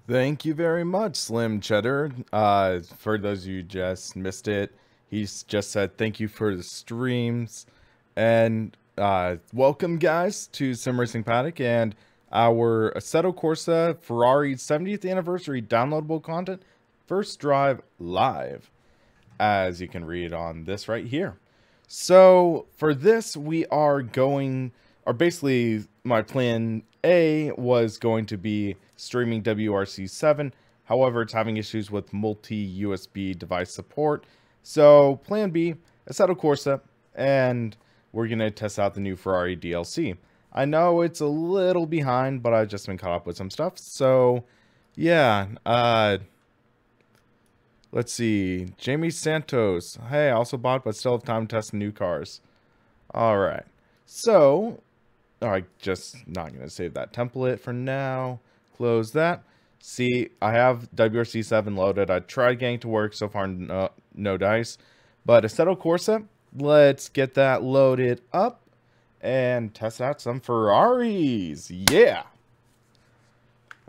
Thank you very much, Slim Cheddar. For those of you who just missed it, he's just said thank you for the streams. And welcome, guys, to Sim Racing Paddock and our Assetto Corsa Ferrari 70th anniversary downloadable content first drive live, as you can read on this right here. So for this, we are going, or basically my plan A was going to be streaming WRC7. However, it's having issues with multi-USB device support. So plan B, Assetto Corsa, and we're going to test out the new Ferrari DLC. I know it's a little behind, but I've just been caught up with some stuff. So yeah, let's see. Jamie Santos. Hey, I also bought, but still have time to test new cars. All right. So, just not going to save that template for now. Close that. See, I have WRC7 loaded. I tried getting to work. So far, no dice. But Assetto Corsa, let's get that loaded up and test out some Ferraris. Yeah.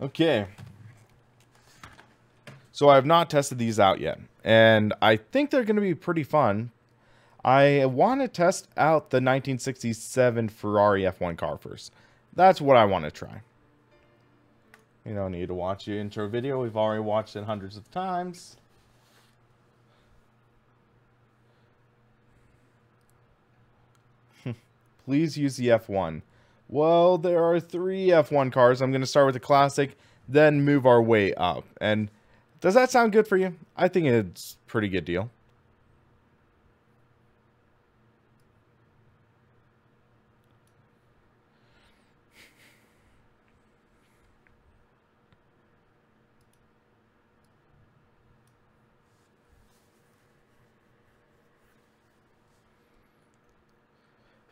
Okay. So I have not tested these out yet, and I think they're going to be pretty fun. I want to test out the 1967 Ferrari F1 car first. That's what I want to try. You don't need to watch the intro video. We've already watched it hundreds of times. Please use the F1. Well, there are 3 F1 cars. I'm going to start with the classic, then move our way up. And does that sound good for you? I think it's a pretty good deal.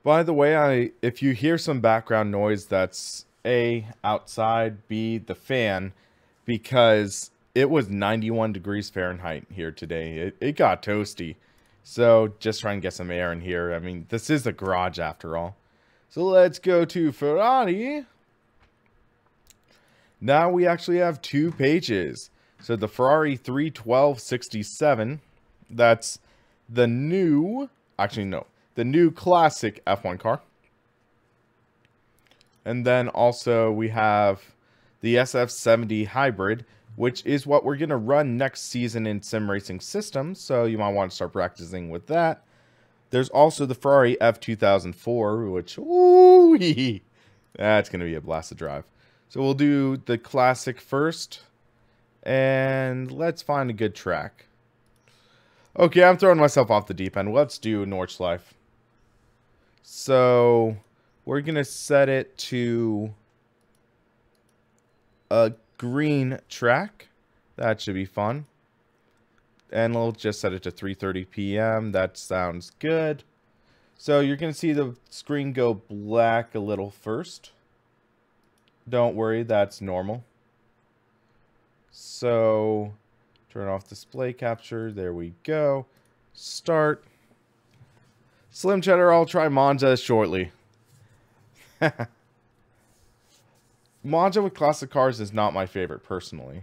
By the way, if you hear some background noise, that's A, outside, B, the fan, because it was 91 degrees Fahrenheit here today. It got toasty. So just try and get some air in here. I mean, this is a garage after all. So let's go to Ferrari. Now we actually have 2 pages. So the Ferrari 31267, that's the new, actually no, the new classic F1 car. And then also we have the SF70 hybrid, which is what we're going to run next season in Sim Racing Systems. So you might want to start practicing with that. There's also the Ferrari F 2004, which, ooh, that's going to be a blast to drive. So we'll do the classic first. And let's find a good track. Okay, I'm throwing myself off the deep end. Let's do Nordschleife. So we're going to set it to a green track. That should be fun. And we'll just set it to 3:30 p.m. That sounds good. So you're going to see the screen go black a little first. Don't worry, that's normal. So turn off display capture. There we go. Start. Slim Cheddar, I'll try Monza shortly. Monza with classic cars is not my favorite, personally.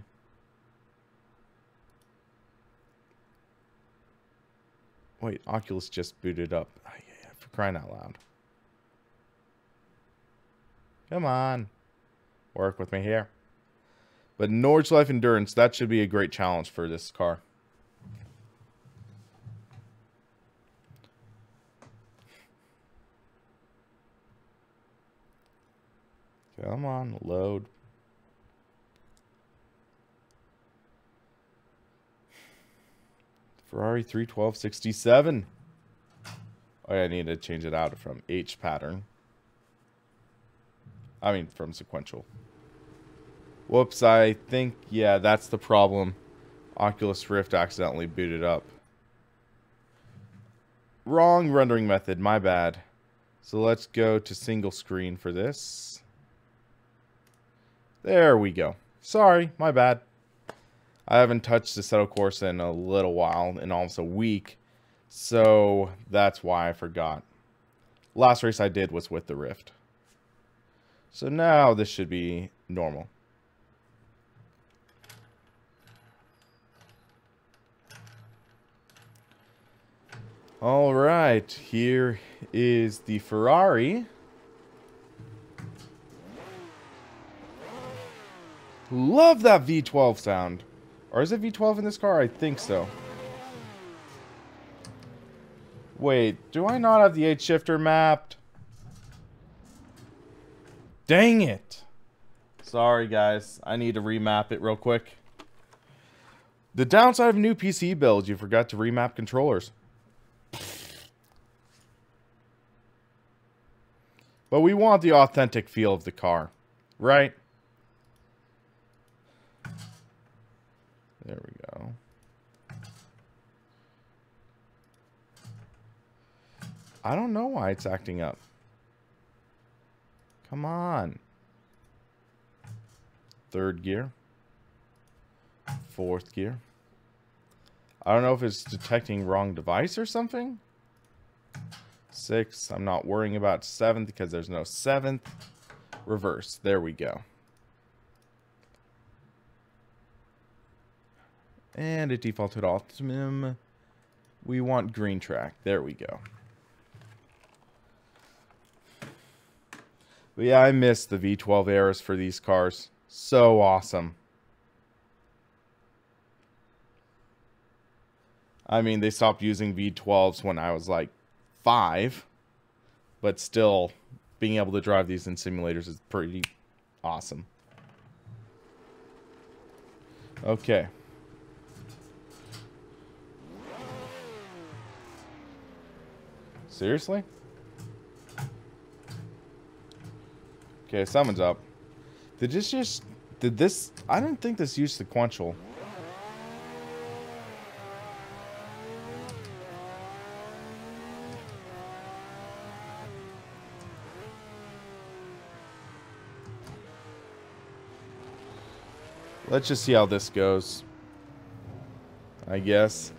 Wait, Oculus just booted up. Oh, yeah, for crying out loud. Come on. Work with me here. But Nordschleife Endurance, that should be a great challenge for this car. Come on, load. Ferrari 31267. Oh, yeah, I need to change it out from H pattern. I mean, from sequential. Whoops, I think, yeah, that's the problem. Oculus Rift accidentally booted up. Wrong rendering method, my bad. So let's go to single screen for this. There we go. Sorry, my bad. I haven't touched the Assetto Corsa in a little while, in almost a week. So that's why I forgot. Last race I did was with the Rift. So now this should be normal. All right, here is the Ferrari. Love that V12 sound. Or is it V12 in this car? I think so. Wait, do I not have the 8-shifter mapped? Dang it. Sorry, guys. I need to remap it real quick. The downside of new PC builds, you forgot to remap controllers. But we want the authentic feel of the car, right? There we go. I don't know why it's acting up. Come on. Third gear. Fourth gear. I don't know if it's detecting wrong device or something. 6. I'm not worrying about 7th because there's no 7th. Reverse. There we go. And it defaulted optimum. We want green track. There we go. But yeah, I miss the V12 eras for these cars. So awesome. I mean, they stopped using V12s when I was like 5. But still, being able to drive these in simulators is pretty awesome. Okay. Seriously? Okay, someone's up. Did this, I didn't think this used sequential. Let's just see how this goes, I guess.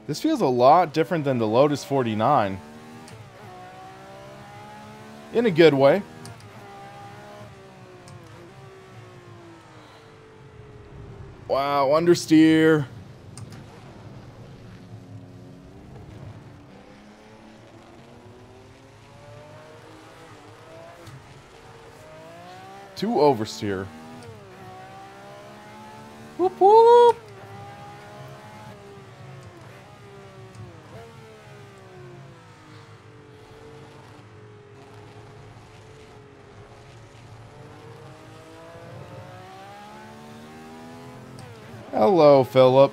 This feels a lot different than the Lotus 49. In a good way. Wow, understeer. Too oversteer. Whoop whoop. Hello, Philip.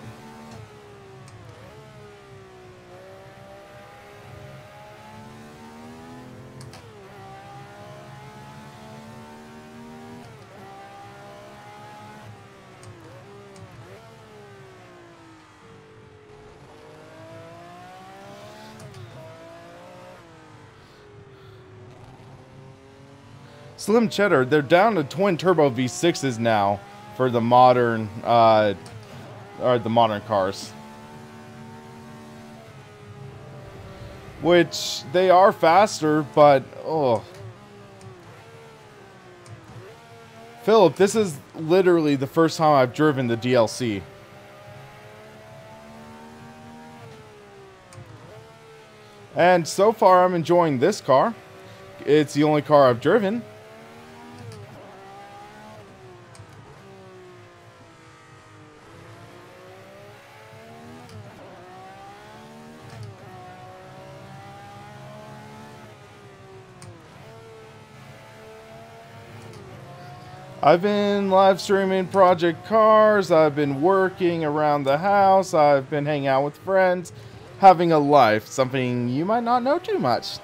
Slim Cheddar, they're down to twin turbo V6s now for the modern modern cars. Which they are faster, but oh. Philip, this is literally the first time I've driven the DLC. And so far I'm enjoying this car. It's the only car I've driven. I've been live streaming Project Cars, I've been working around the house, I've been hanging out with friends, having a life, something you might not know too much.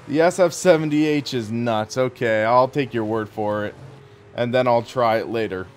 The SF70H is nuts. Okay, I'll take your word for it, and then I'll try it later.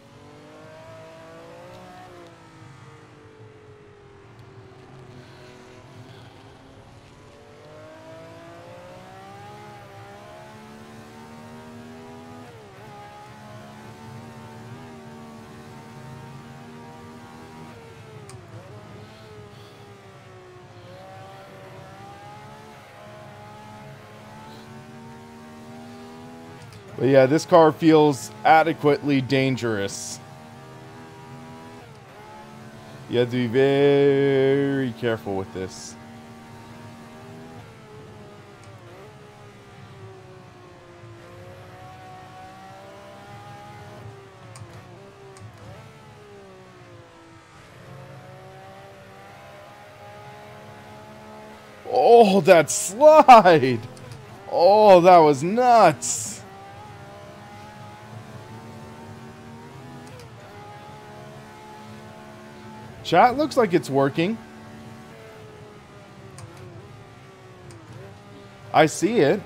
But yeah, this car feels adequately dangerous. You have to be very careful with this. Oh, that slide! Oh, that was nuts! Chat, looks like it's working. I see it.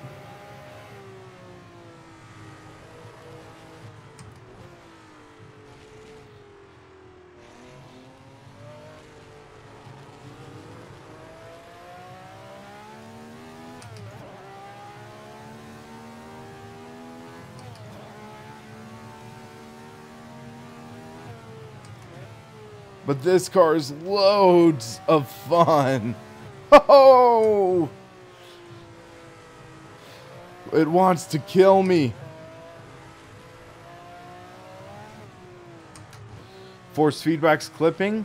But this car is loads of fun. Oh! It wants to kill me. Force feedback's clipping.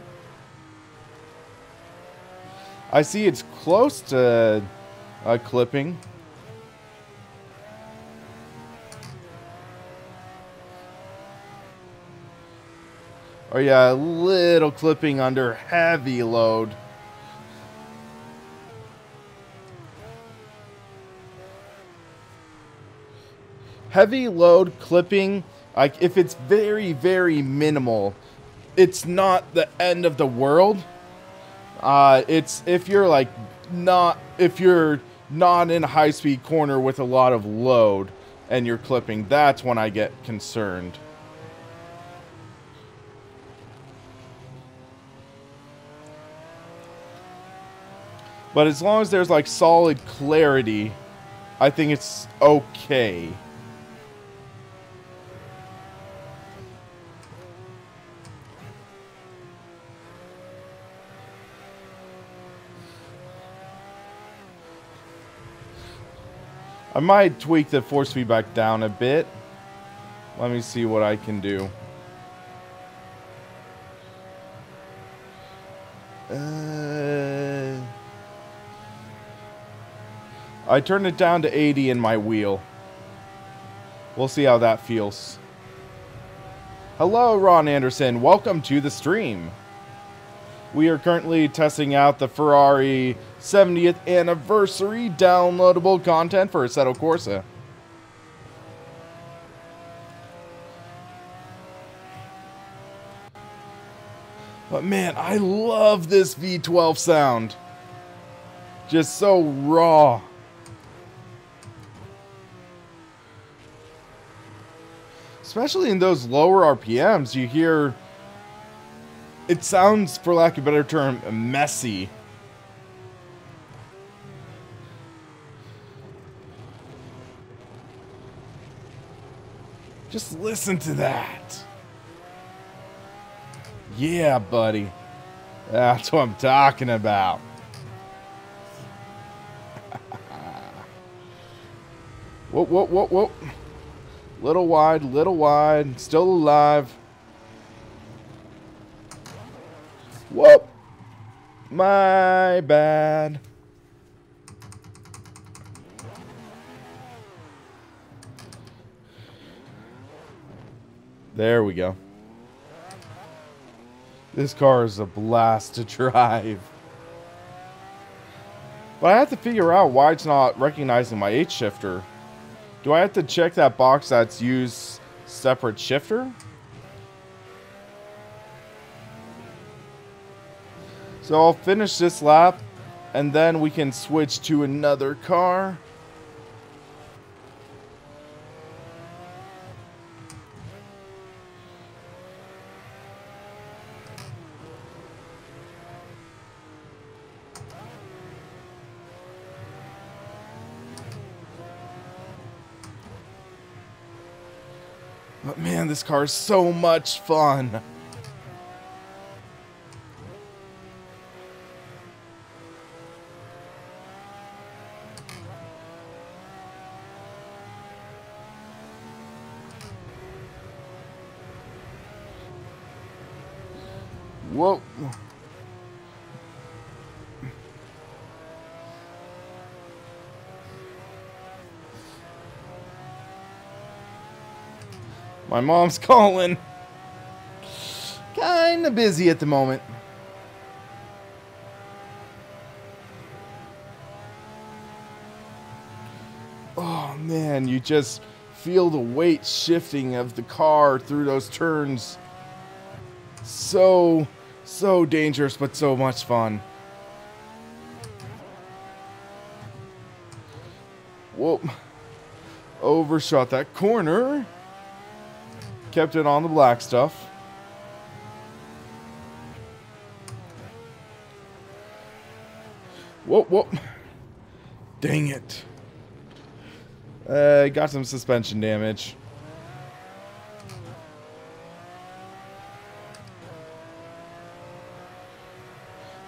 I see it's close to clipping. Oh yeah, a little clipping under heavy load. Heavy load clipping, like if it's very, very minimal, it's not the end of the world. It's if you're like if you're not in a high-speed corner with a lot of load and you're clipping, that's when I get concerned. But as long as there's like solid clarity, I think it's okay. I might tweak the force feedback down a bit. Let me see what I can do. I turned it down to 80 in my wheel. We'll see how that feels. Hello, Ron Anderson. Welcome to the stream. We are currently testing out the Ferrari 70th anniversary downloadable content for Assetto Corsa. But man, I love this V12 sound. Just so raw. Especially in those lower RPMs, you hear... It sounds, for lack of a better term, messy. Just listen to that. Yeah, buddy. That's what I'm talking about. Whoa, whoa, whoa, whoa. Little wide, still alive. Whoop! My bad. There we go. This car is a blast to drive. But I have to figure out why it's not recognizing my H shifter. Do I have to check that box that's used separate shifter? So I'll finish this lap, and then we can switch to another car. But man, this car is so much fun. Whoa. My mom's calling. Kinda busy at the moment. Oh man, you just feel the weight shifting of the car through those turns. So dangerous, but so much fun. Whoa. Overshot that corner. Kept it on the black stuff. Whoa, whoa. Dang it. Got some suspension damage.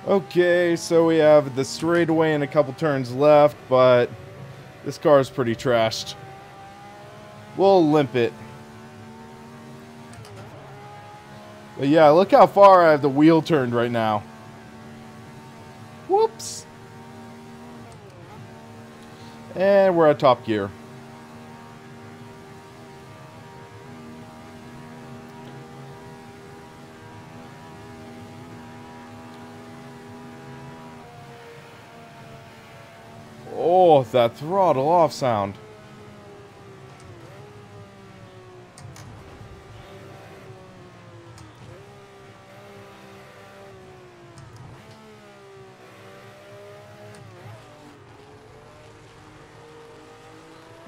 Okay, so we have the straightaway and a couple turns left, but this car is pretty trashed. We'll limp it. But yeah, look how far I have the wheel turned right now. Whoops. And we're at top gear. Oh, that throttle off sound.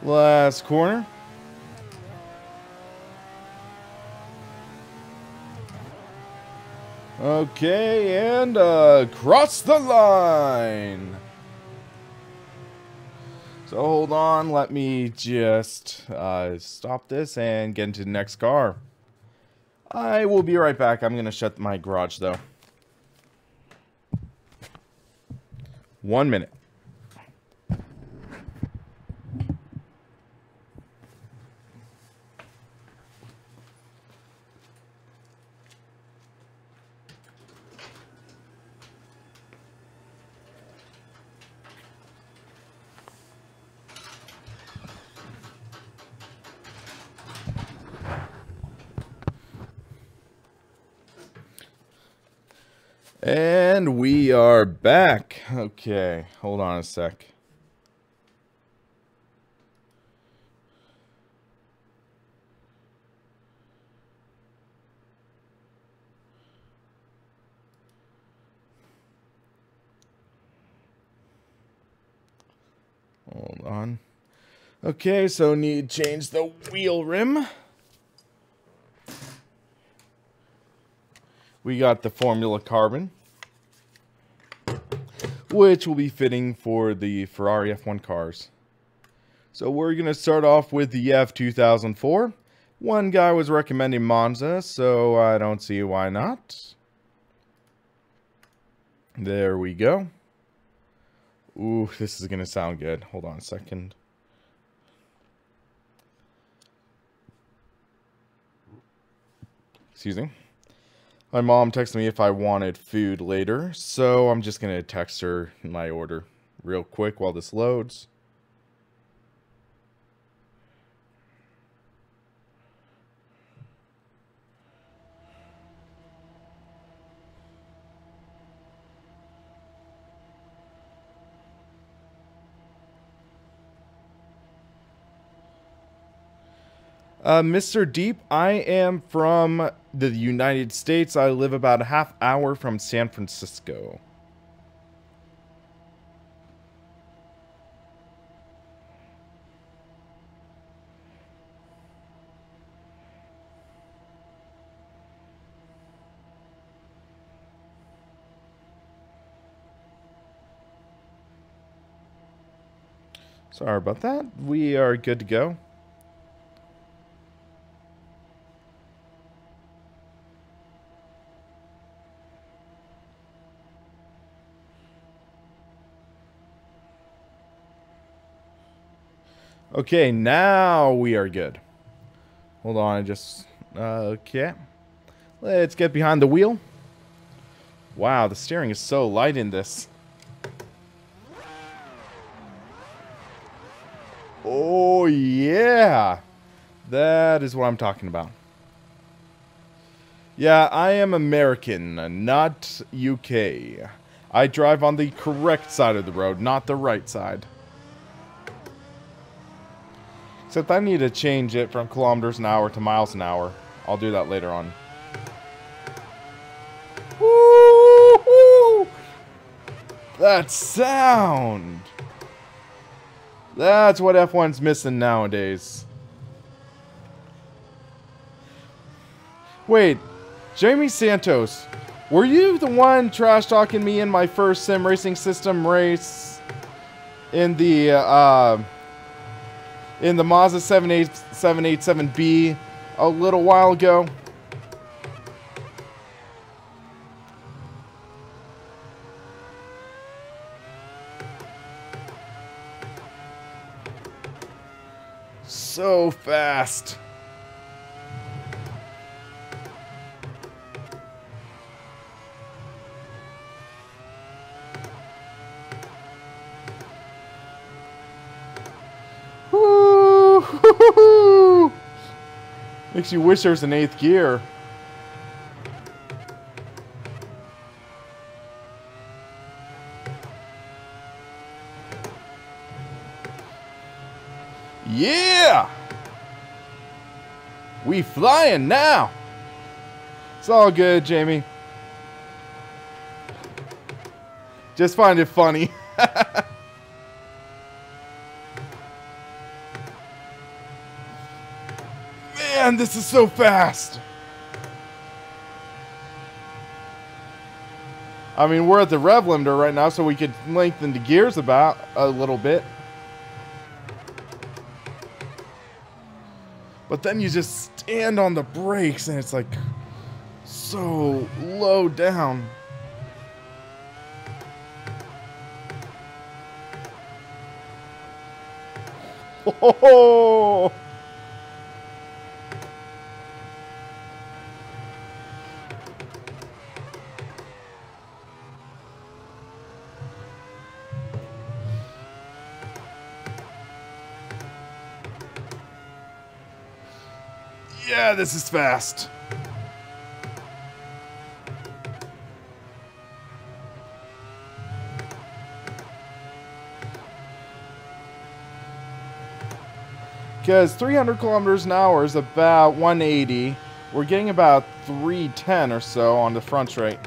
Last corner. Okay, and cross the line. So hold on, let me just stop this and get into the next car. I will be right back. I'm going to shut my garage though. 1 minute. And we are back. Okay, hold on a sec. Hold on. Okay, so need to change the wheel rim. We got the Formula Carbon, which will be fitting for the Ferrari F1 cars. So we're going to start off with the F 2004. One guy was recommending Monza, so I don't see why not. There we go. Ooh, this is going to sound good. Hold on a second. Excuse me. My mom texted me if I wanted food later, so I'm just going to text her my order real quick while this loads. Mr. Deep, I am from the United States. I live about a half hour from San Francisco. Sorry about that. We are good to go. Okay, now we are good. Hold on, I just... okay. Let's get behind the wheel. Wow, the steering is so light in this. Oh, yeah. That is what I'm talking about. Yeah, I am American, not UK. I drive on the correct side of the road, not the right side. Except I need to change it from kilometers an hour to miles an hour. I'll do that later on. Woo-hoo! That sound! That's what F1's missing nowadays. Wait, Jamie Santos, were you the one trash-talking me in my first sim racing system race in the Mazda 787B a little while ago? So fast. Woo! Makes you wish there was an 8th gear. Yeah! We flying now! It's all good, Jamie. Just find it funny. Man, this is so fast! I mean, we're at the rev limiter right now, so we could lengthen the gears about a little bit. But then you just stand on the brakes and it's like so low down. Oh! Yeah, this is fast. Because 300 kilometers an hour is about 180. We're getting about 310 or so on the front straight.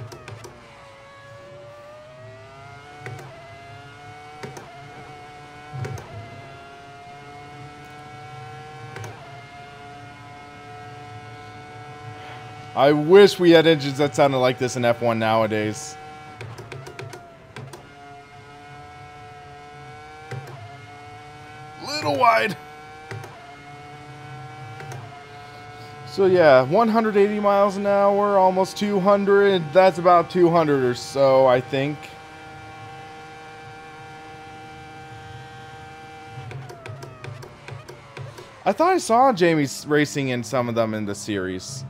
I wish we had engines that sounded like this in F1 nowadays. Little wide. So yeah, 180 miles an hour, almost 200. That's about 200 or so, I think. I thought I saw Jamie racing in some of them in the series.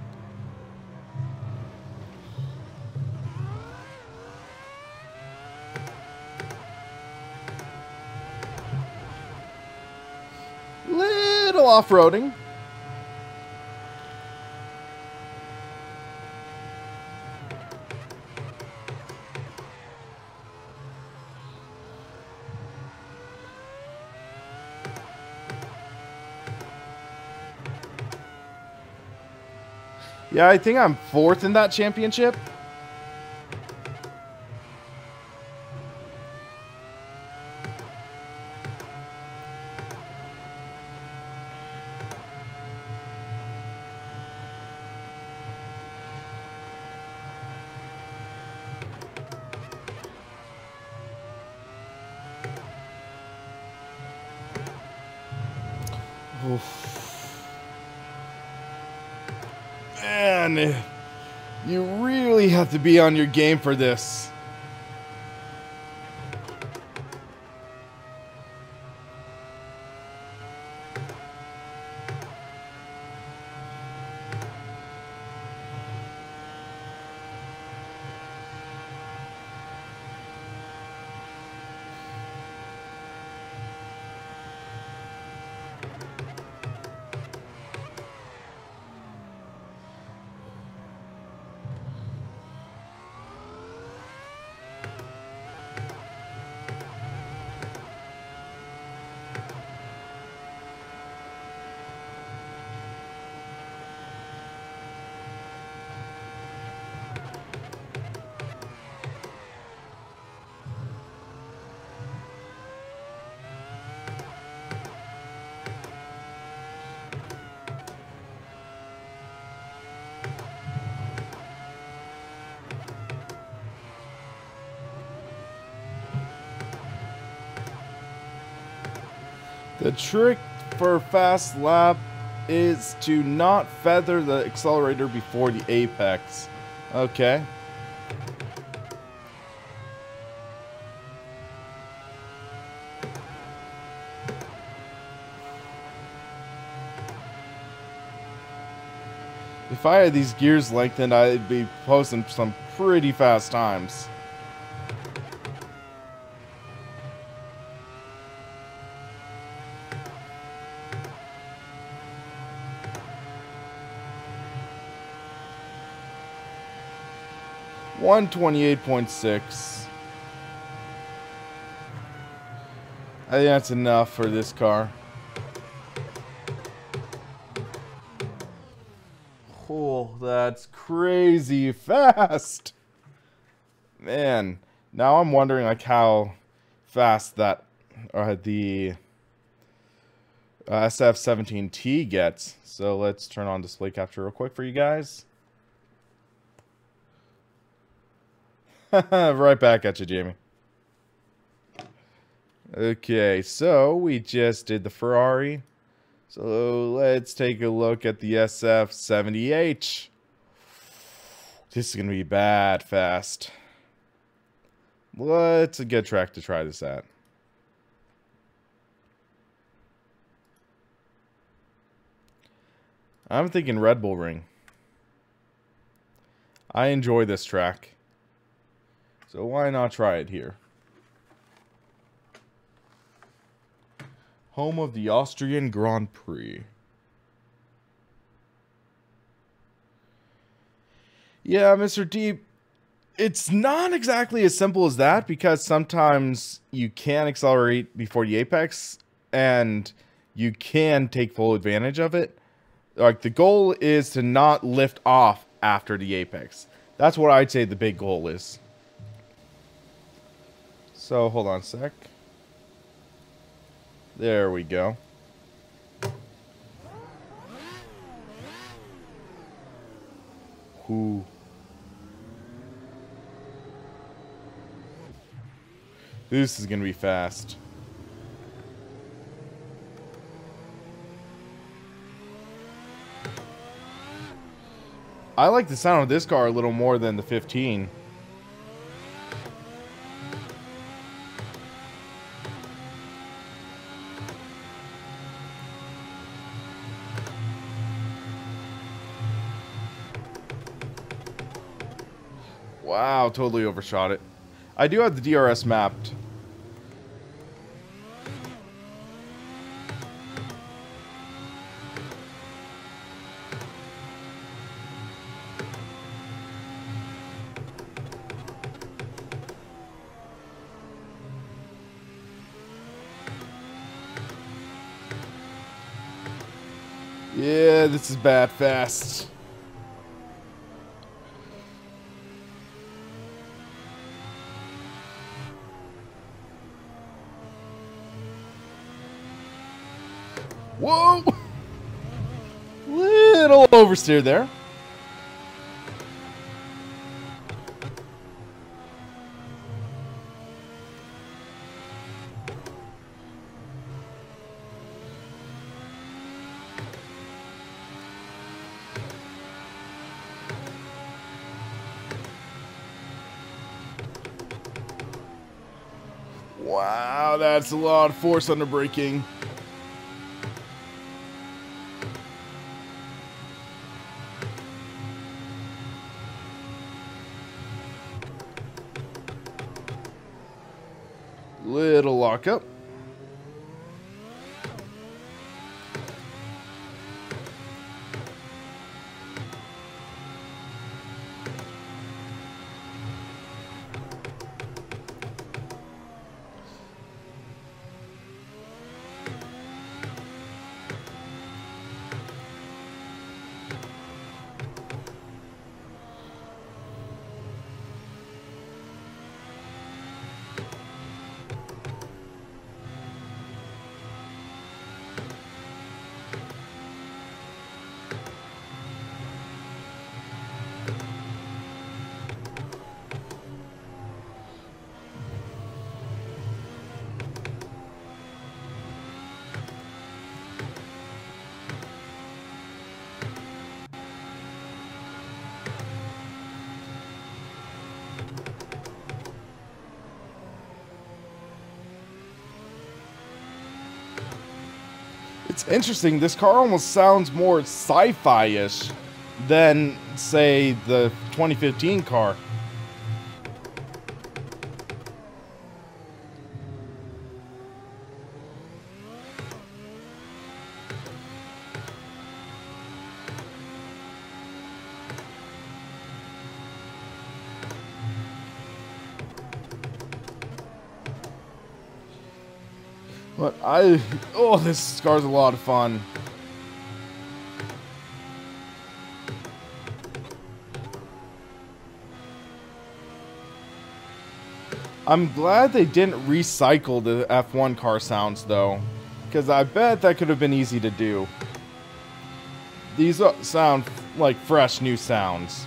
Little off-roading. Yeah, I think I'm 4th in that championship. Oof. Man, you really have to be on your game for this. The trick for a fast lap is to not feather the accelerator before the apex. Okay. If I had these gears lengthened, I'd be posting some pretty fast times. $128.6. I think that's enough for this car. Oh, that's crazy fast. Man, now I'm wondering like how fast that the SF17T gets. So let's turn on display capture real quick for you guys. Right back at you, Jamie. Okay, so we just did the Ferrari. So let's take a look at the SF70H. This is going to be bad fast. What's a good track to try this at? I'm thinking Red Bull Ring. I enjoy this track. So why not try it here? Home of the Austrian Grand Prix. Yeah, Mr. Deep, it's not exactly as simple as that because sometimes you can accelerate before the apex and you can take full advantage of it. Like the goal is to not lift off after the apex. That's what I'd say the big goal is. So hold on a sec. There we go. Ooh. This is gonna be fast. I like the sound of this car a little more than the 15. Wow, totally overshot it. I do have the DRS mapped. Yeah, this is bad fast. Whoa! Little oversteer there. Wow, that's a lot of force under braking. Little lockup. It's interesting, this car almost sounds more sci-fi-ish than, say, the 2015 car. But oh, this car's a lot of fun. I'm glad they didn't recycle the F1 car sounds, though, because I bet that could have been easy to do. These sound like fresh new sounds.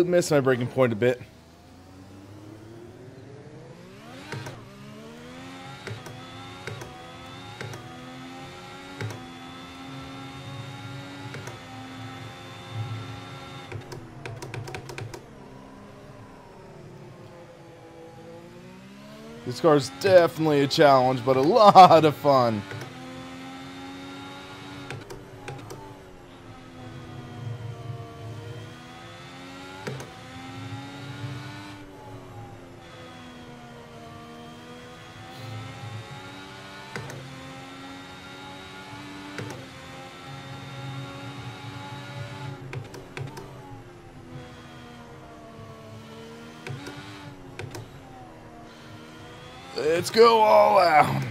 Missed my braking point a bit. This car is definitely a challenge, but a lot of fun. Let's go all out.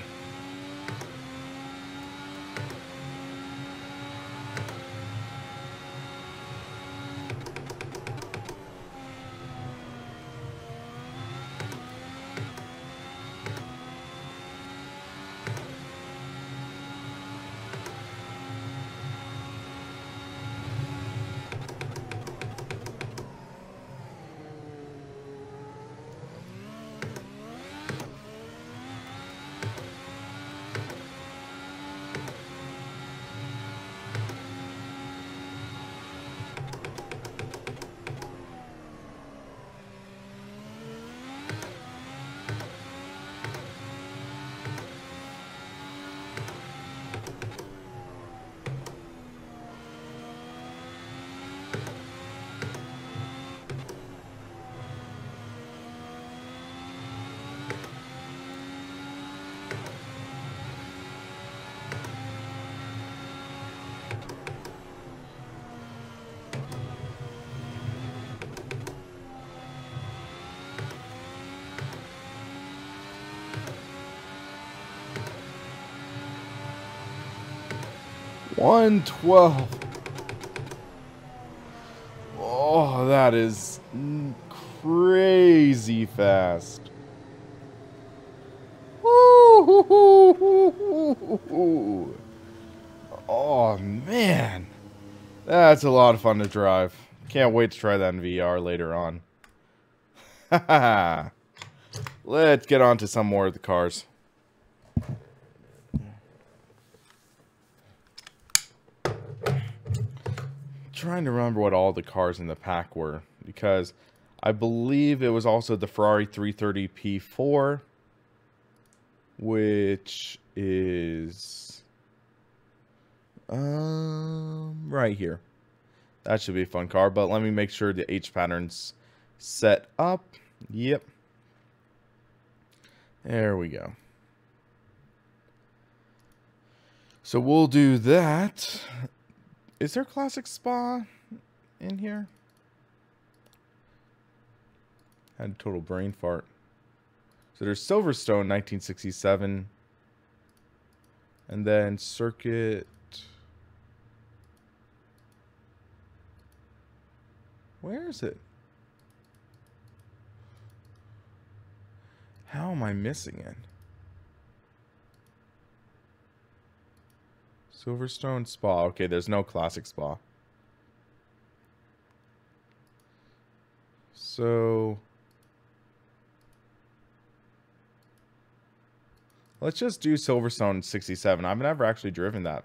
$112. Oh, that is crazy fast. Woo-hoo-hoo-hoo-hoo-hoo. Oh, man. That's a lot of fun to drive. Can't wait to try that in VR later on. Haha. Let's get on to some more of the cars. Trying to remember what all the cars in the pack were, because I believe it was also the Ferrari 330 P4, which is right here. That should be a fun car, but let me make sure the H pattern's set up. Yep. There we go. So we'll do that. Is there Classic Spa in here? Had a total brain fart. So there's Silverstone 1967. And then Circuit. Where is it? How am I missing it? Silverstone Spa. Okay, there's no classic Spa. So let's just do Silverstone 67. I've never actually driven that.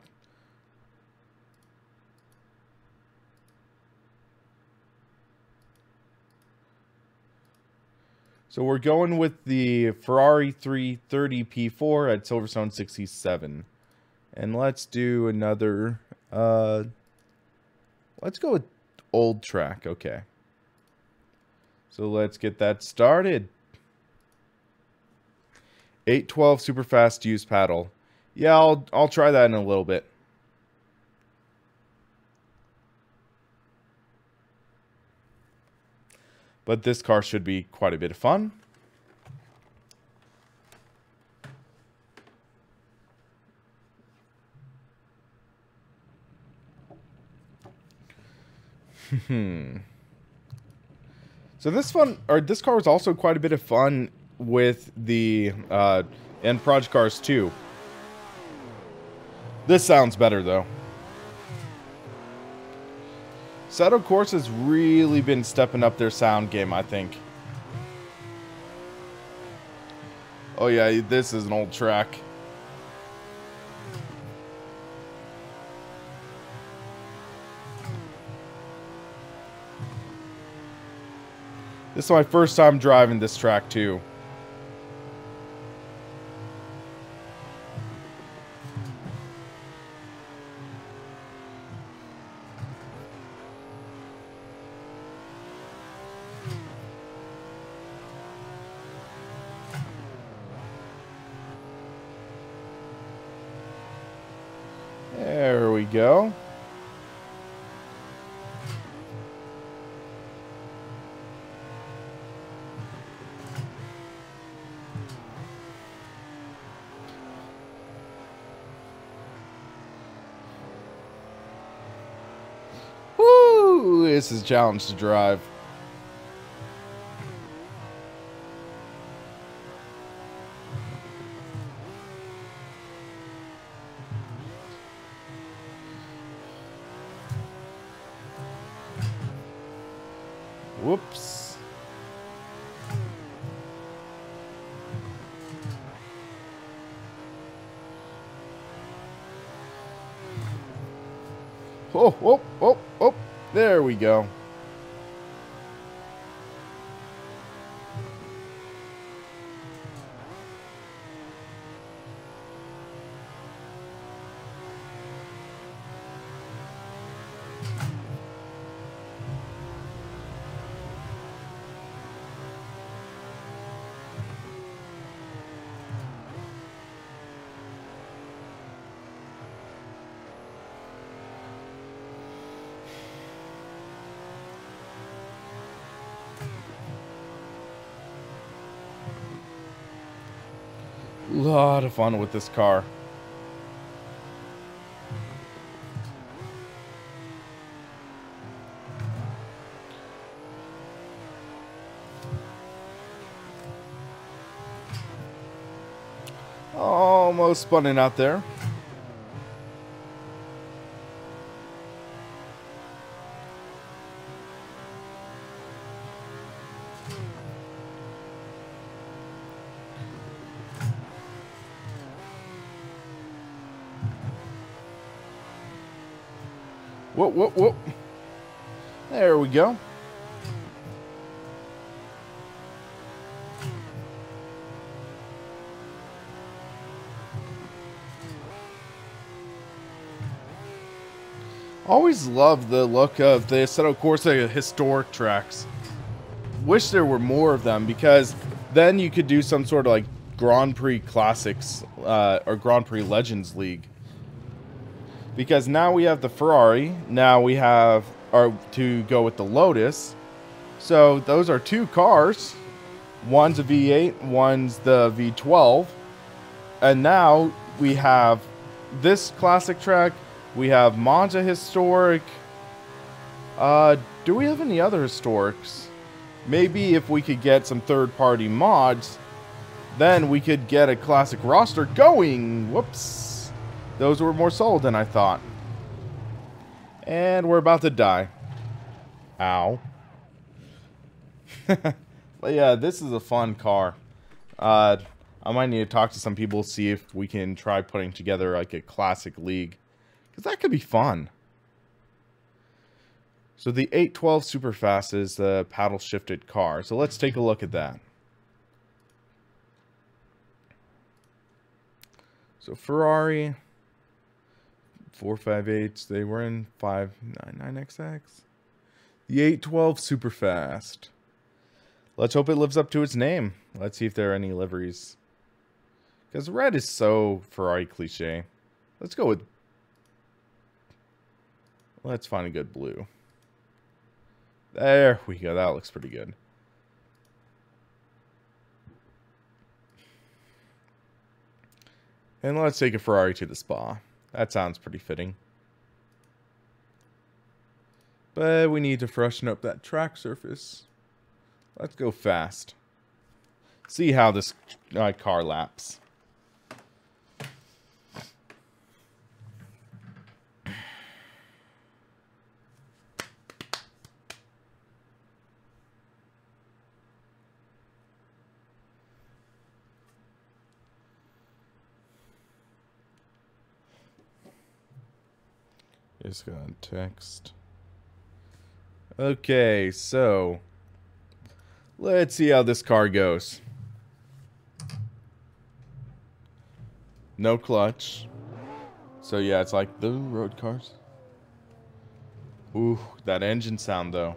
So we're going with the Ferrari 330 P4 at Silverstone 67. And let's do another, let's go with old track. Okay. So let's get that started. 812 Superfast use paddle. Yeah, I'll try that in a little bit. But this car should be quite a bit of fun. So this car was also quite a bit of fun with the and Proj Cars 2. This sounds better though. Assetto Corsa has really been stepping up their sound game, I think. Oh yeah, this is an old track. This is my first time driving this track too. There we go. Woo! This is a challenge to drive. Whoops. Oh, oh, oh, oh. There we go. Lot of fun with this car. Almost spun out there. Whoa, whoa, whoa. There we go. Always love the look of the Assetto Corsa historic tracks. Wish there were more of them, because then you could do some sort of like Grand Prix Classics or Grand Prix Legends League. Because now we have the Ferrari, now we have to go with the Lotus. So those are two cars. One's a V8, one's the V12. And now we have this classic track. We have Monza Historic. Do we have any other historics? Maybe if we could get some third-party mods, then we could get a classic roster going. Whoops. Those were more solid than I thought. And we're about to die. Ow. But yeah, this is a fun car. I might need to talk to some people, see if we can try putting together like a classic league. Because that could be fun. So the 812 Superfast is the paddle shifted car. So let's take a look at that. So Ferrari 458s, they were in 599XX. The 812 Superfast. Let's hope it lives up to its name. Let's see if there are any liveries. Because red is so Ferrari cliche. Let's go with... Let's find a good blue. There we go. That looks pretty good. And let's take a Ferrari to the spa. That sounds pretty fitting. But we need to freshen up that track surface. Let's go fast. See how this car laps. Just gonna text. Okay, so let's see how this car goes. No clutch. So yeah, it's like the road cars. Ooh, that engine sound though.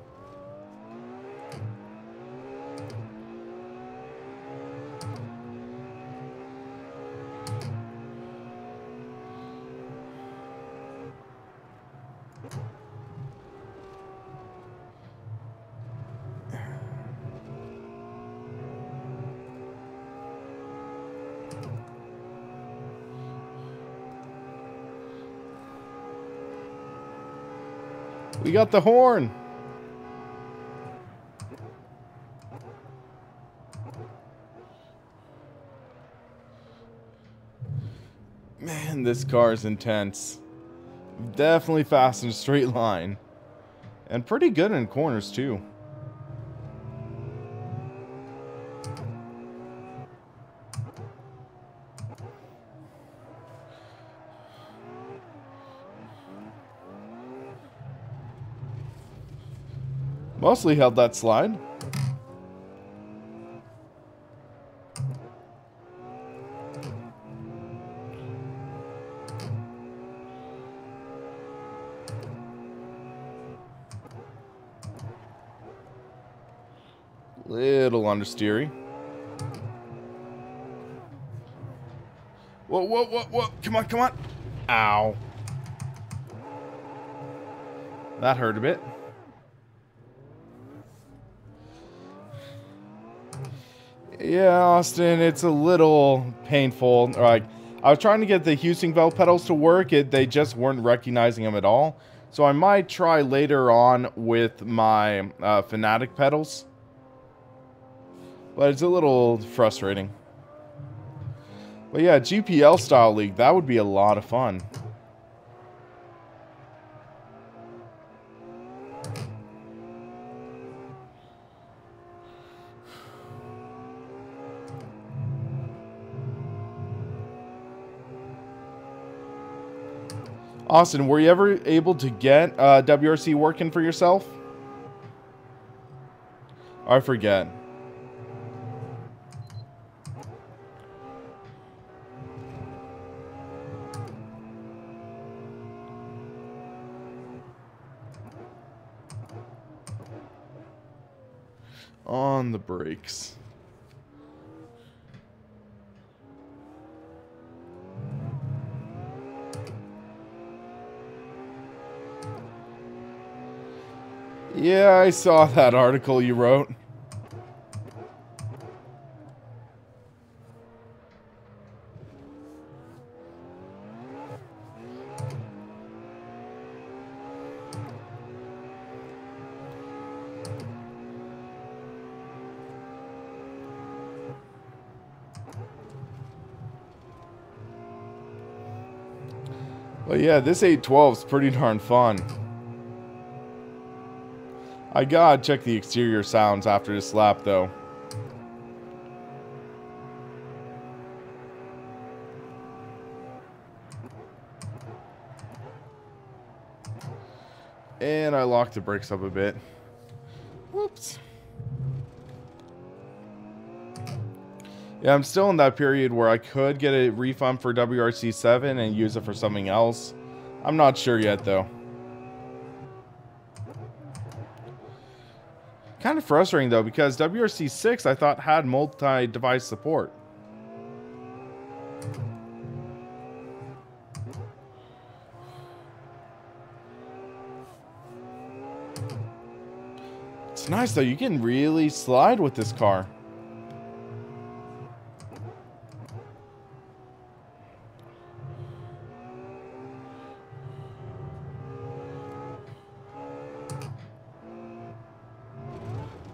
We got the horn. Man, this car is intense. Definitely fast in a straight line. And pretty good in corners too. Mostly held that slide. Little understeery. Whoa, whoa, whoa, whoa. Come on, come on. Ow. That hurt a bit. Yeah, Austin, it's a little painful. Like, I was trying to get the Heusinkveld pedals to work. They just weren't recognizing them at all. So I might try later on with my Fanatec pedals. But it's a little frustrating. But yeah, GPL style league, that would be a lot of fun. Austin, were you ever able to get WRC working for yourself? I forget. On the brakes. Yeah, I saw that article you wrote. But yeah, this 812 is pretty darn fun. I gotta check the exterior sounds after this lap, though. And I locked the brakes up a bit. Whoops. Yeah, I'm still in that period where I could get a refund for WRC7 and use it for something else. I'm not sure yet, though. Kind of frustrating, though, because WRC6 I thought had multi-device support. It's nice, though. You can really slide with this car.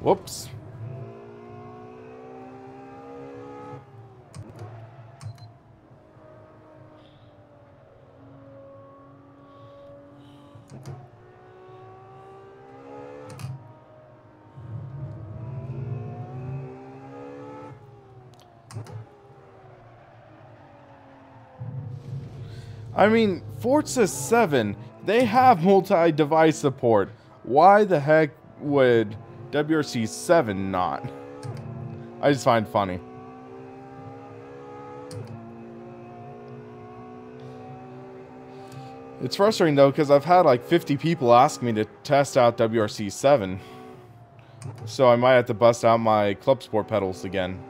Whoops. I mean, Forza 7, they have multi-device support. Why the heck would WRC 7 not? I just find it funny. It's frustrating though, because I've had like 50 people ask me to test out WRC 7. So I might have to bust out my Clubsport pedals again.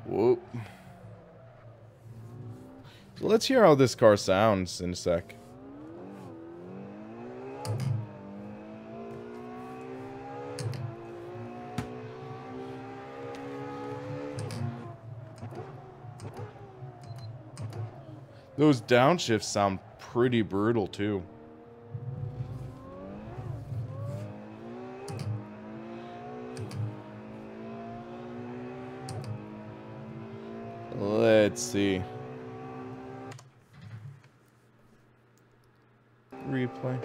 Whoop. So let's hear how this car sounds in a sec. Those downshifts sound pretty brutal too. Let's see. Replay.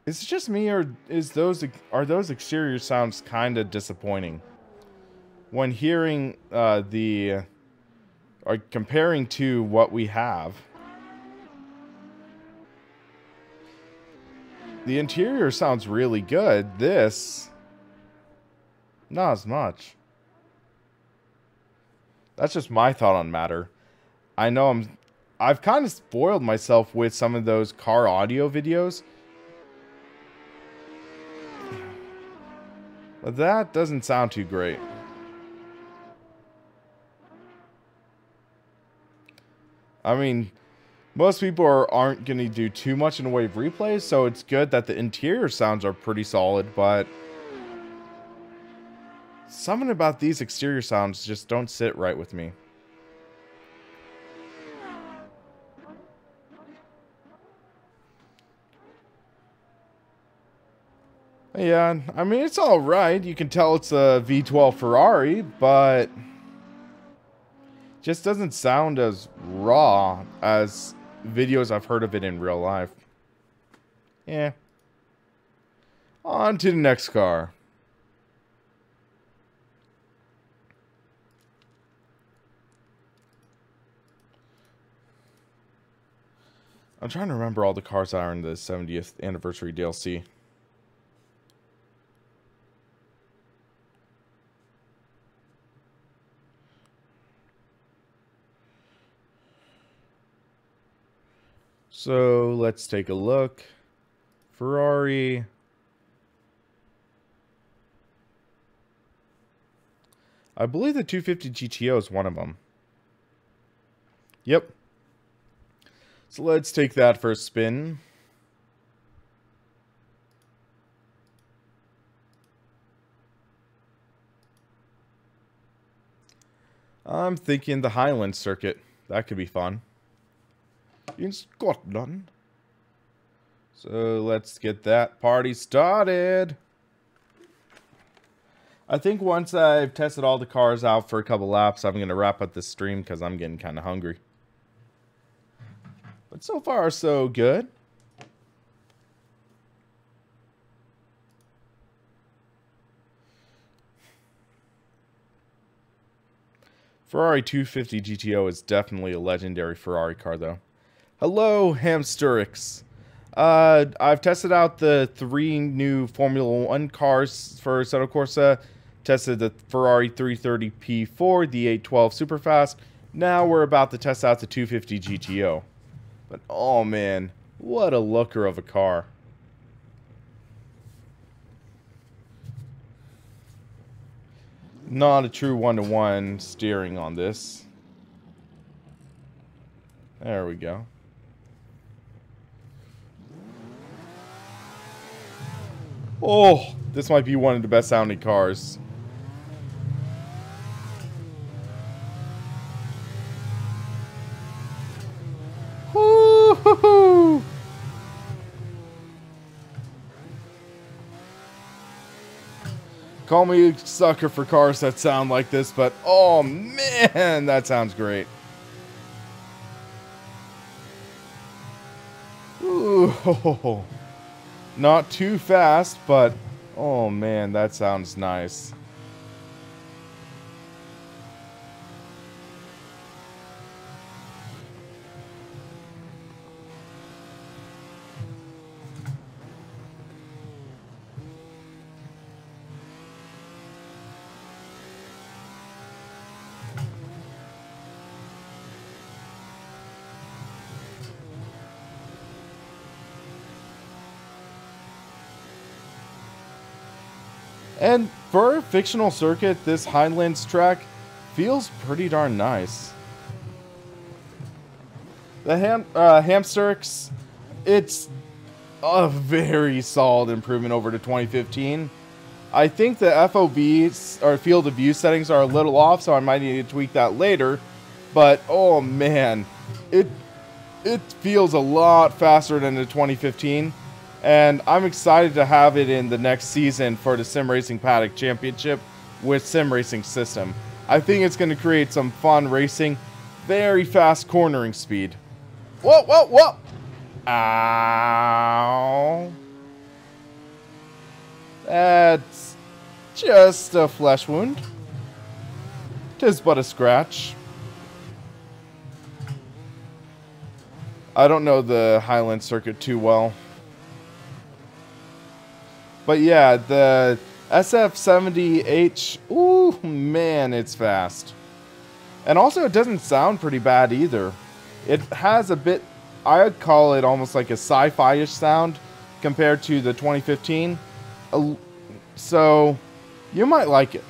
Is it just me, or are those exterior sounds kind of disappointing? When hearing or comparing to what we have, the interior sounds really good. This, not as much. That's just my thought on matter. I know I've kind of spoiled myself with some of those car audio videos. But that doesn't sound too great. I mean, most people aren't going to do too much in the way of replays, so it's good that the interior sounds are pretty solid, but something about these exterior sounds just don't sit right with me. Yeah, I mean, it's alright. You can tell it's a V12 Ferrari, but just doesn't sound as raw as videos I've heard of it in real life. Yeah. On to the next car. I'm trying to remember all the cars that are in the 70th Anniversary DLC. So let's take a look. Ferrari. I believe the 250 GTO is one of them. Yep. So let's take that for a spin. I'm thinking the Highland circuit. That could be fun. In Scotland. So let's get that party started. I think once I've tested all the cars out for a couple laps, I'm going to wrap up this stream because I'm getting kind of hungry. But so far, so good. Ferrari 250 GTO is definitely a legendary Ferrari car, though. Hello, Hamsterix. I've tested out the 3 new Formula 1 cars for Assetto Corsa. Tested the Ferrari 330 P4, the 812 Superfast. Now we're about to test out the 250 GTO. But oh man, what a looker of a car. Not a true one-to-one steering on this. There we go. Oh, this might be one of the best sounding cars. Woo-hoo-hoo! Call me a sucker for cars that sound like this, but oh man, that sounds great. Ooh, not too fast, but oh man, that sounds nice. And for a fictional circuit, this Highlands track feels pretty darn nice. The Hamsterix, it's a very solid improvement over to 2015. I think the FOV, or field of view settings, are a little off, so I might need to tweak that later. But, oh man, it feels a lot faster than the 2015. And I'm excited to have it in the next season for the Sim Racing Paddock Championship with Sim Racing System. I think it's going to create some fun racing, very fast cornering speed. Whoa, whoa, whoa! Ow. That's just a flesh wound. 'Tis but a scratch. I don't know the Highland circuit too well. But yeah, the SF70H, ooh, man, it's fast. And also, it doesn't sound pretty bad either. It has a bit, I'd call it almost like a sci-fi-ish sound compared to the 2015. So, you might like it.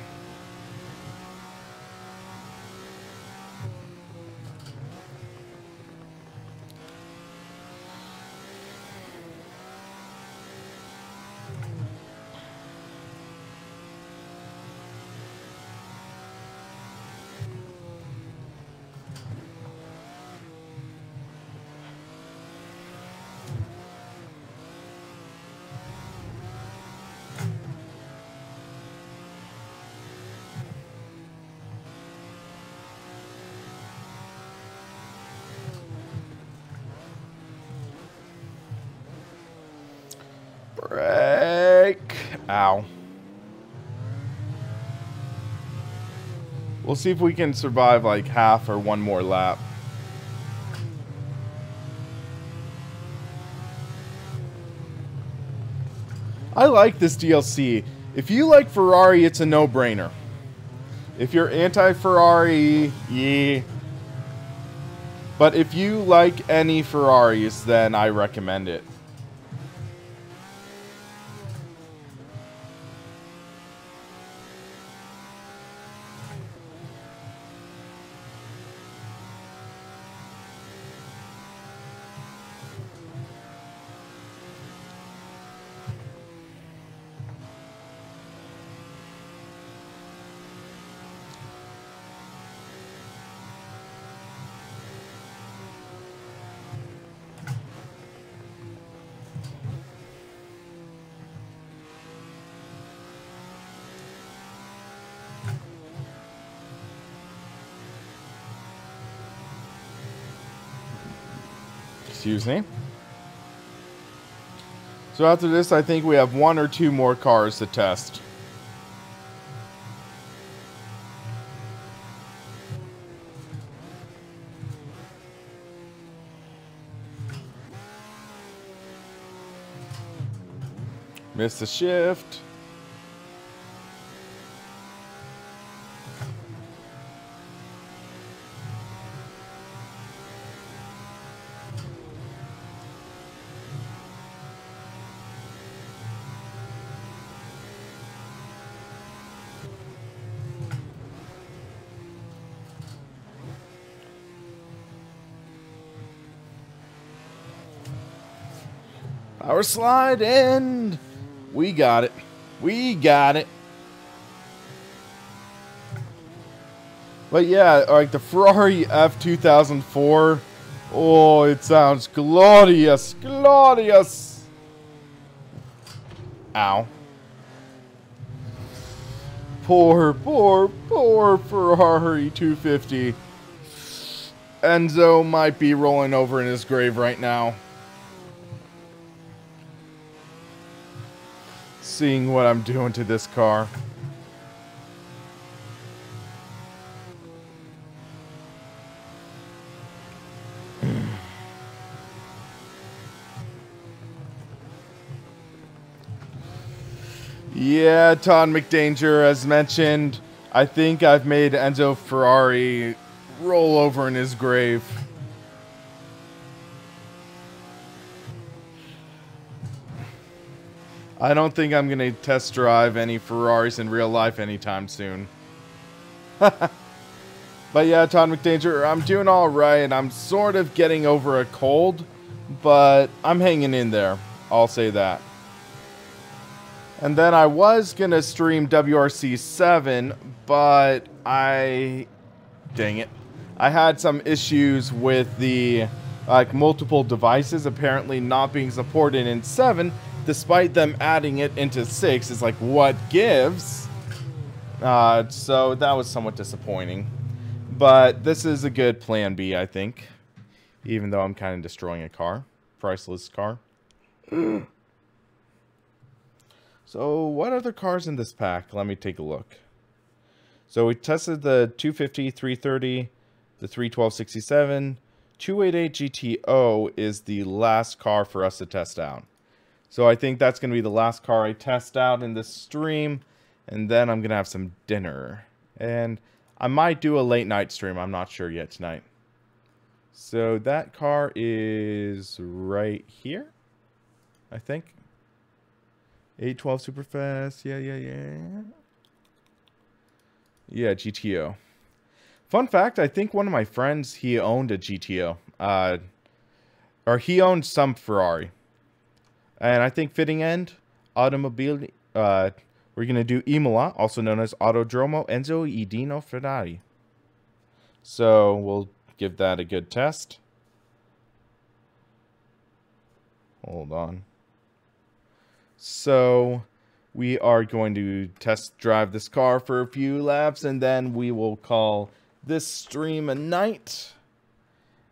Break. Ow. We'll see if we can survive like half or one more lap. I like this DLC. If you like Ferrari, it's a no-brainer. If you're anti-Ferrari, yeah. But if you like any Ferraris, then I recommend it. Excuse me. So after this, I think we have 1 or 2 more cars to test. Missed the shift. Power slide, and we got it. We got it. But yeah, like the Ferrari F 2004. Oh, it sounds glorious. Glorious. Ow. Poor Ferrari 250. Enzo might be rolling over in his grave right now, seeing what I'm doing to this car. Yeah, Todd McDanger, as mentioned, I think I've made Enzo Ferrari roll over in his grave. I don't think I'm going to test drive any Ferraris in real life anytime soon. But yeah, Todd McDanger, I'm doing alright. I'm sort of getting over a cold, but I'm hanging in there. I'll say that. And then I was going to stream WRC 7, but dang it. I had some issues with the multiple devices apparently not being supported in 7, despite them adding it into 6. It's like, what gives? So that was somewhat disappointing. But this is a good plan B, I think. Even though I'm kind of destroying a car. Priceless car. So, what other cars in this pack? Let me take a look. So, we tested the 250, 330, the 31267. 288 GTO is the last car for us to test out. So, I think that's going to be the last car I test out in this stream. And then I'm going to have some dinner. And I might do a late night stream. I'm not sure yet tonight. So, that car is right here, I think. 812 Superfast, yeah. Yeah, GTO. Fun fact, I think one of my friends, he owned a GTO. Or he owned some Ferrari. And I think fitting end, automobile, we're going to do Imola, also known as Autodromo Enzo Edino Ferrari. So, we'll give that a good test. Hold on. So, we are going to test drive this car for a few laps, and then we will call this stream a night.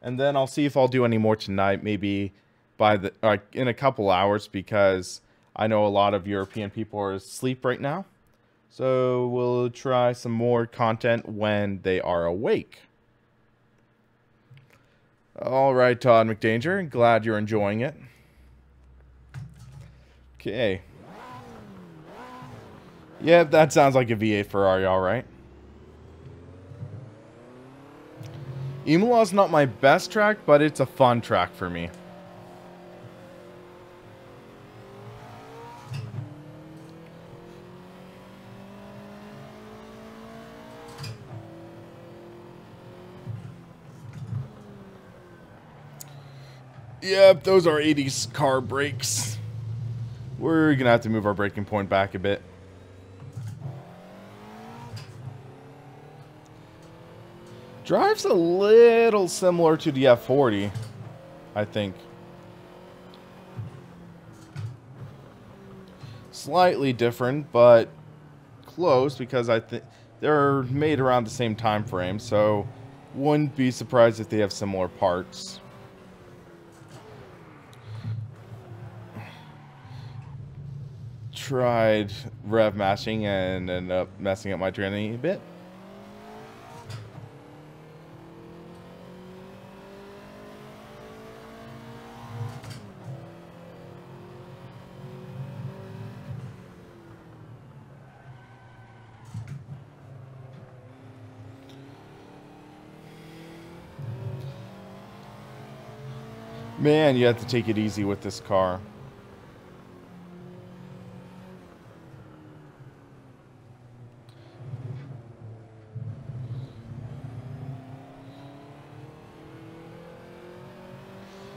And then I'll see if I'll do any more tonight, maybe by in a couple hours, because I know a lot of European people are asleep right now. So, we'll try some more content when they are awake. Alright, Todd McDanger, glad you're enjoying it. Okay. Yep, that sounds like a V8 Ferrari, alright. Imola's not my best track, but it's a fun track for me. Yep, those are 80s car brakes. We're going to have to move our braking point back a bit. Drives a little similar to the F40, I think. Slightly different, but close, because I think they're made around the same time frame, so wouldn't be surprised if they have similar parts. tried rev mashing and ended up messing up my training a bit. Man, you have to take it easy with this car.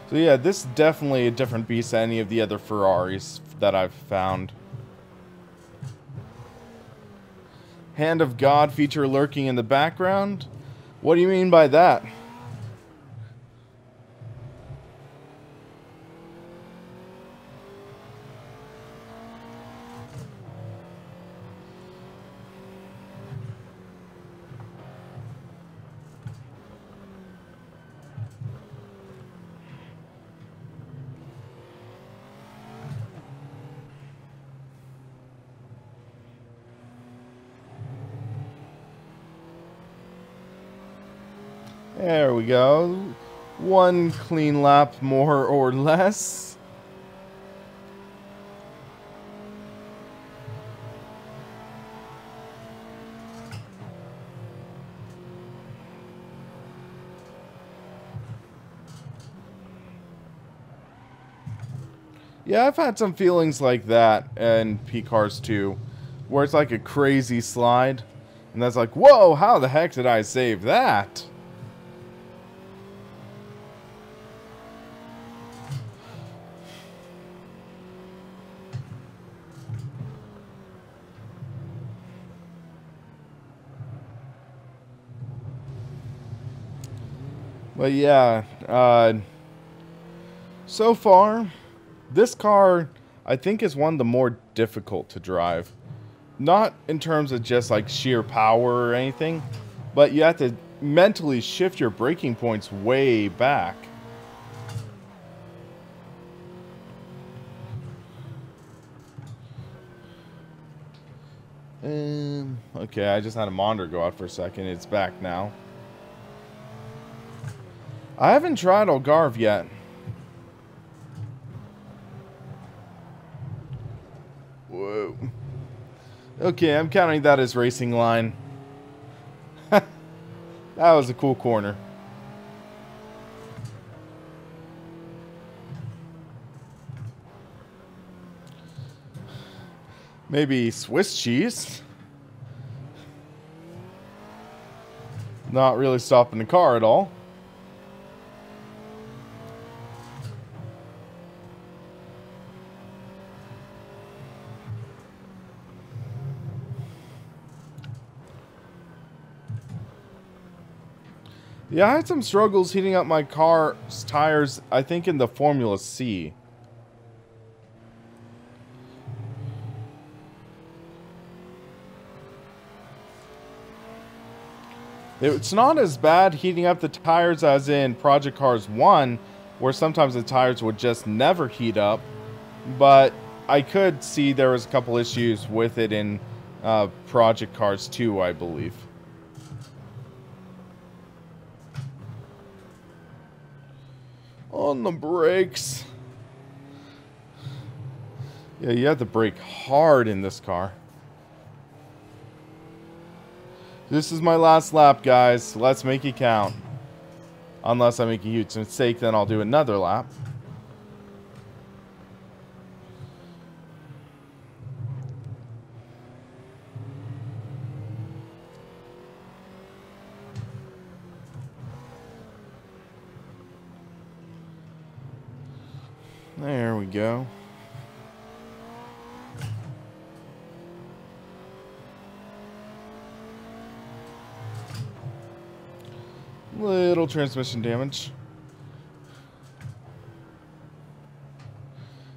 So yeah, this is definitely a different beast than any of the other Ferraris that I've found. Hand of God feature lurking in the background? What do you mean by that? There we go. One clean lap more or less. Yeah, I've had some feelings like that in P-Cars 2, where it's like a crazy slide, and that's like, whoa, how the heck did I save that? But yeah, so far, this car, I think, is one of the more difficult to drive. Not in terms of just like sheer power or anything, but you have to mentally shift your braking points way back. Okay, I just had a monitor go out for a second. It's back now. I haven't tried Algarve yet. Whoa. Okay, I'm counting that as racing line. That was a cool corner. Maybe Swiss cheese? Not really stopping the car at all. Yeah, I had some struggles heating up my car's tires, I think, in the Formula C. It's not as bad heating up the tires as in Project Cars 1, where sometimes the tires would just never heat up, but I could see there was a couple issues with it in Project Cars 2, I believe. On the brakes. Yeah, you have to brake hard in this car. This is my last lap, guys. Let's make it count. Unless I make a huge mistake, then I'll do another lap. There we go. Little transmission damage.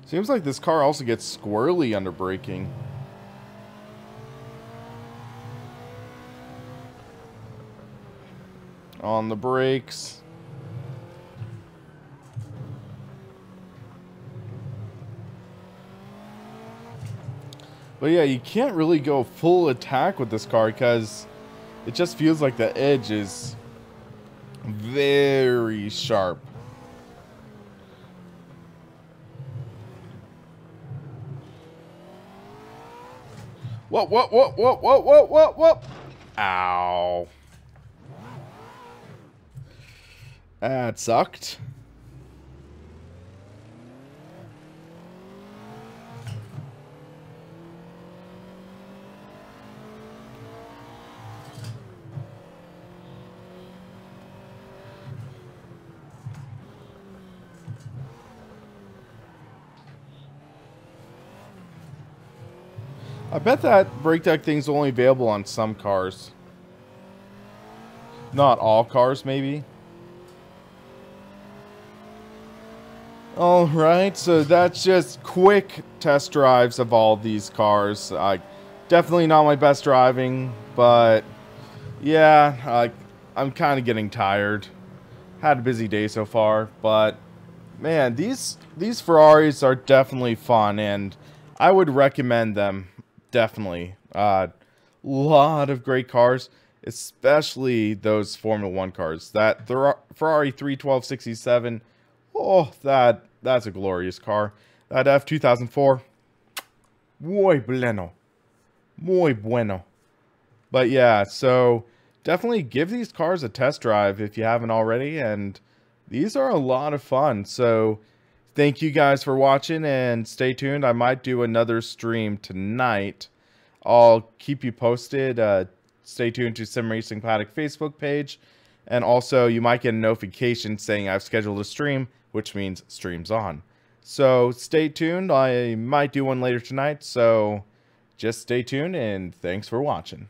Seems like this car also gets squirrely under braking. On the brakes. But yeah, you can't really go full attack with this car because it just feels like the edge is very sharp. Whoa, whoa, whoa, whoa, whoa, whoa, whoa, whoa. Ow. That sucked. I bet that brake deck thing's only available on some cars. Not all cars, maybe. Alright, so that's just quick test drives of all these cars. Definitely not my best driving, but yeah, I'm kind of getting tired. Had a busy day so far, but man, these Ferraris are definitely fun, and I would recommend them. Definitely. Lot of great cars, especially those Formula 1 cars. That Ferrari 31267, oh, that's a glorious car. That F 2004, muy bueno. Muy bueno. But yeah, so definitely give these cars a test drive if you haven't already, and these are a lot of fun. So thank you guys for watching, and stay tuned. I might do another stream tonight. I'll keep you posted. Stay tuned to Sim Racing Paddock Facebook page. And also, you might get a notification saying I've scheduled a stream, which means stream's on. So stay tuned. I might do one later tonight. So just stay tuned, and thanks for watching.